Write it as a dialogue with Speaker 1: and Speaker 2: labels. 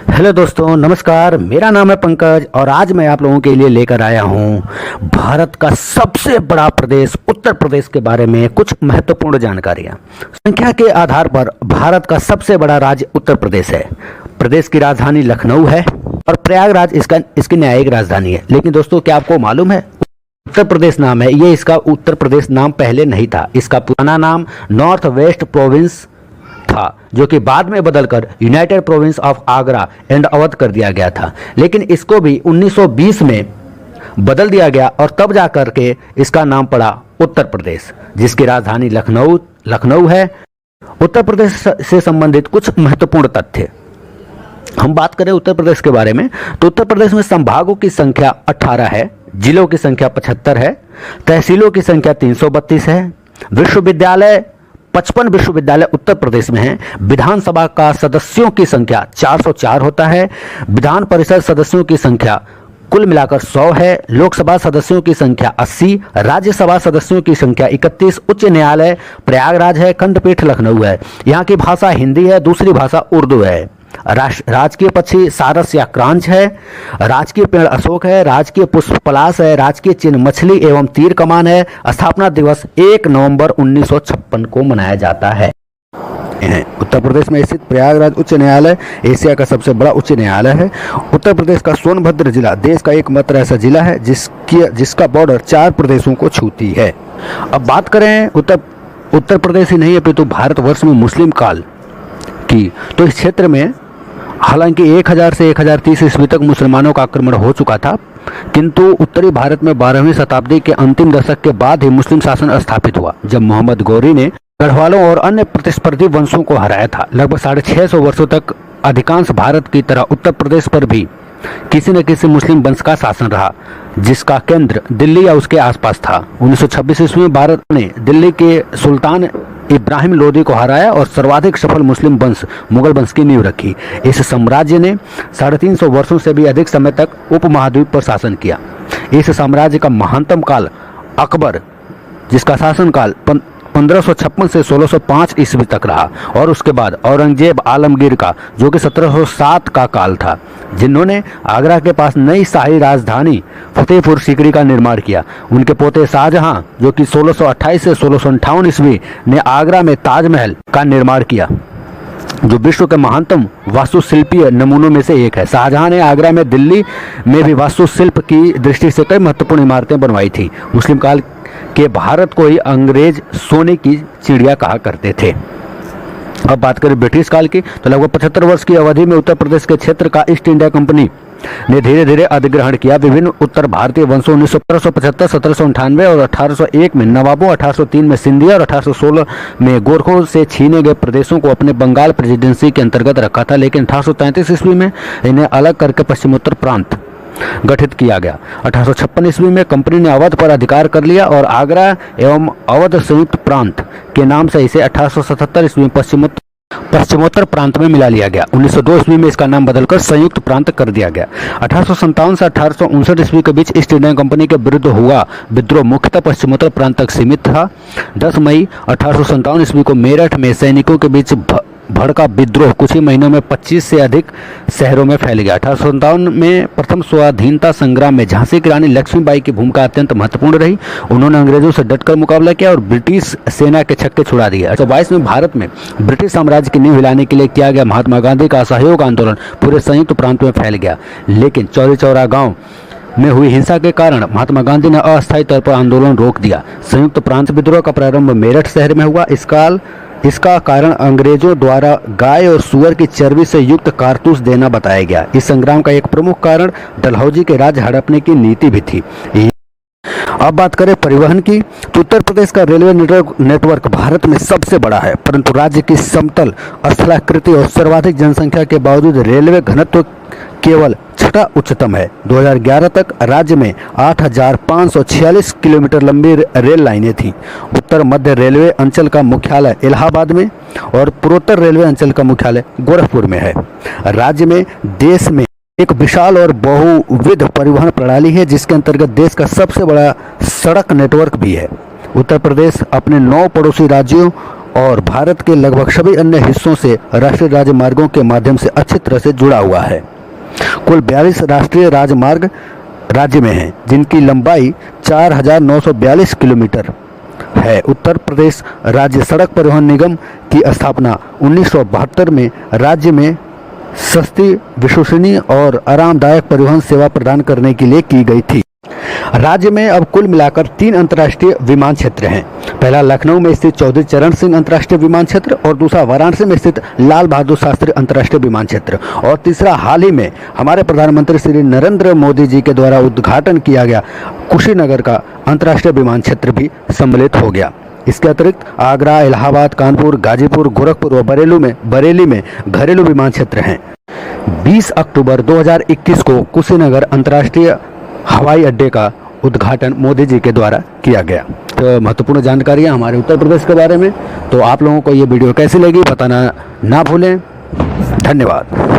Speaker 1: Hello दोस्तों, नमस्कार। मेरा नाम है पंकज और आज मैं आप लोगों के लिए लेकर आया हूं भारत का सबसे बड़ा प्रदेश उत्तर प्रदेश के बारे में कुछ महत्वपूर्ण जानकारियां। संख्या के आधार पर भारत का सबसे बड़ा राज्य उत्तर प्रदेश है। प्रदेश की राजधानी लखनऊ है और प्रयागराज इसकी न्यायिक राजधानी है। लेकिन दोस्तों, क्या आपको मालूम है उत्तर प्रदेश नाम है ये इसका उत्तर प्रदेश नाम पहले नहीं था। इसका पुराना नाम नॉर्थ वेस्ट प्रोविंस था, जो कि बाद में बदलकर United province of Agra and Awadh कर दिया गया था। लेकिन इसको भी 1920 में बदल दिया गया और तब जाकर के इसका नाम पड़ा उत्तर प्रदेश, जिसकी राजधानी लखनऊ है। उत्तर प्रदेश से संबंधित कुछ महत्वपूर्ण तथ्य हम बात करें उत्तर प्रदेश के बारे में, तो उत्तर प्रदेश में संभागों की संख्या 18 है, जिलों की संख्या 75 है, तहसीलों की संख्या 332 है, विश्वविद्यालय 55 विश्वविद्यालय उत्तर प्रदेश में हैं। विधानसभा का सदस्यों की संख्या 404 होता है। विधान परिषद सदस्यों की संख्या कुल मिलाकर 100 है। लोकसभा सदस्यों की संख्या 80, राज्यसभा सदस्यों की संख्या 31। उच्च न्यायालय प्रयागराज है, खंडपीठ लखनऊ है। यहाँ की भाषा हिंदी है, दूसरी भाषा उर्दू है। राजकीय पक्षी सारस या क्रांच है। राजकीय पेड़ अशोक है। राजकीय पुष्प पलाश है। राजकीय चिन्ह मछली एवं तीर कमान है। स्थापना दिवस 1 नवंबर 1956 को मनाया जाता है। उत्तर प्रदेश में स्थित प्रयागराज उच्च न्यायालय एशिया का सबसे बड़ा उच्च न्यायालय है। उत्तर प्रदेश का सोनभद्र जिला देश का एकमात्र ऐसा जिला है जिसका बॉर्डर 4 प्रदेशों को छूती है। अब बात करें उत्तर प्रदेश ही नहीं है अपितु भारतवर्ष में मुस्लिम काल की, तो इस क्षेत्र में हालांकि 1000 से 1030 ईस्वी तक मुसलमानों का आक्रमण हो चुका था, किंतु उत्तरी भारत में 12वीं शताब्दी के अंतिम दशक के बाद ही मुस्लिम शासन स्थापित हुआ, जब मोहम्मद गौरी ने गढ़वालों और अन्य प्रतिस्पर्धी वंशों को हराया था। लगभग 650 वर्षों तक अधिकांश भारत की तरह उत्तर प्रदेश पर भी किसी न किसी मुस्लिम वंश का शासन रहा, जिसका केंद्र दिल्ली या उसके आसपास था। 1926 ईस्वी में भारत ने दिल्ली के सुल्तान इब्राहिम लोदी को हराया और सर्वाधिक सफल मुस्लिम वंश मुगल वंश की नींव रखी। इस साम्राज्य ने 350 वर्षों से भी अधिक समय तक उपमहाद्वीप पर शासन किया। इस साम्राज्य का महानतम काल अकबर, जिसका शासनकाल 1556 से 1605 ईस्वी तक रहा, और उसके बाद औरंगजेब आलमगीर का, जो कि 1707 का काल था, जिन्होंने आगरा के पास नई शाही राजधानी फतेहपुर सीकरी का निर्माण किया। उनके पोते शाहजहां, जो कि 1628 से 1658 ईस्वी ने आगरा में ताजमहल का निर्माण किया, जो विश्व के महानतम वास्तुशिल्पीय नमूनों में से एक है। शाहजहां ने आगरा में दिल्ली में भी वास्तुशिल्प की दृष्टि से कई महत्वपूर्ण इमारतें बनवाई थी। मुस्लिम काल के भारत को ही अंग्रेज सोने की चिड़िया कहा करते थे। अब बात करें ब्रिटिश काल की, तो लगभग 75 वर्ष की अवधि में उत्तर प्रदेश के क्षेत्र का ईस्ट इंडिया कंपनी ने धीरे धीरे अधिग्रहण किया। विभिन्न उत्तर भारतीय वंशों 1775, 1798 और 1801 में नवाबों, 1803 में सिंधिया और 1816 में गोरखों से छीने गए प्रदेशों को अपने बंगाल प्रेसिडेंसी के अंतर्गत रखा था। लेकिन 1833 ईस्वी में इन्हें अलग करके पश्चिमोत्तर प्रांत गठित किया गया। 1856 ईस्वी में कंपनी ने अवध पर अधिकार कर लिया और आगरा एवं अवध संयुक्त प्रांत के नाम से इसे 1877 ईस्वी में पश्चिमोत्तर प्रांत में मिला लिया गया। 1902 ईस्वी में इसका नाम बदलकर संयुक्त प्रांत कर दिया गया। 1857 से 1859 ईस्वी के बीच ईस्ट इंडिया कंपनी के विरुद्ध हुआ विद्रोह मुख्यतः पश्चिमोत्तर प्रांत तक सीमित था। 10 मई 1857 ईस्वी को मेरठ में सैनिकों के बीच भड़का विद्रोह कुछ ही महीनों में 25 से अधिक शहरों में फैल गया। 1857 में प्रथम स्वाधीनता संग्राम में झांसी की रानी लक्ष्मीबाई की भूमिका अत्यंत महत्वपूर्ण रही। उन्होंने अंग्रेजों से डटकर मुकाबला किया और ब्रिटिश सेना के छक्के छुड़ा दिए। 1822 में भारत में ब्रिटिश साम्राज्य की नींव हिलाने के लिए किया गया महात्मा गांधी का असहयोग आंदोलन पूरे संयुक्त प्रांत में फैल गया। लेकिन चौरी चौरा गांव में हुई हिंसा के कारण महात्मा गांधी ने अस्थायी तौर पर आंदोलन रोक दिया। संयुक्त प्रांत विद्रोह का प्रारंभ मेरठ शहर में हुआ। इसका कारण अंग्रेजों द्वारा गाय और सुअर की चर्बी से युक्त कारतूस देना बताया गया। इस संग्राम का एक प्रमुख कारण डलहौजी के राज्य हड़पने की नीति भी थी। अब बात करें परिवहन की, तो उत्तर प्रदेश का रेलवे नेटवर्क भारत में सबसे बड़ा है, परंतु राज्य की समतल स्थलाकृति और सर्वाधिक जनसंख्या के बावजूद रेलवे घनत्व केवल छठा उच्चतम है। 2011 तक राज्य में 8546 किलोमीटर लंबी रेल लाइनें थीं। उत्तर मध्य रेलवे अंचल का मुख्यालय इलाहाबाद में और पूर्वोत्तर रेलवे अंचल का मुख्यालय गोरखपुर में है। राज्य में देश में एक विशाल और बहुविध परिवहन प्रणाली है, जिसके अंतर्गत देश का सबसे बड़ा सड़क नेटवर्क भी है। उत्तर प्रदेश अपने 9 पड़ोसी राज्यों और भारत के लगभग सभी अन्य हिस्सों से राष्ट्रीय राजमार्गों के माध्यम से अच्छी तरह से जुड़ा हुआ है। कुल 42 राष्ट्रीय राजमार्ग राज्य में हैं, जिनकी लंबाई 4,942 किलोमीटर है। उत्तर प्रदेश राज्य सड़क परिवहन निगम की स्थापना 1972 में राज्य में सस्ती, विश्वसनीय और आरामदायक परिवहन सेवा प्रदान करने के लिए की गई थी। राज्य में अब कुल मिलाकर 3 अंतर्राष्ट्रीय विमान क्षेत्र हैं। पहला लखनऊ में स्थित चौधरी चरण सिंह अंतर्राष्ट्रीय विमान क्षेत्र और दूसरा वाराणसी में स्थित लाल बहादुर शास्त्री अंतर्राष्ट्रीय विमान क्षेत्र और तीसरा हाल ही में हमारे प्रधानमंत्री श्री नरेंद्र मोदी जी के द्वारा उद्घाटन किया गया कुशीनगर का अंतर्राष्ट्रीय विमान क्षेत्र भी सम्मिलित हो गया। इसके अतिरिक्त आगरा, इलाहाबाद, कानपुर, गाजीपुर, गोरखपुर और बरेली में घरेलू विमान क्षेत्र हैं। 20 अक्टूबर 2021 को कुशीनगर अंतर्राष्ट्रीय हवाई अड्डे का उद्घाटन मोदी जी के द्वारा किया गया। तो महत्वपूर्ण जानकारियाँ हमारे उत्तर प्रदेश के बारे में। तो आप लोगों को ये वीडियो कैसी लगी बताना ना भूलें। धन्यवाद।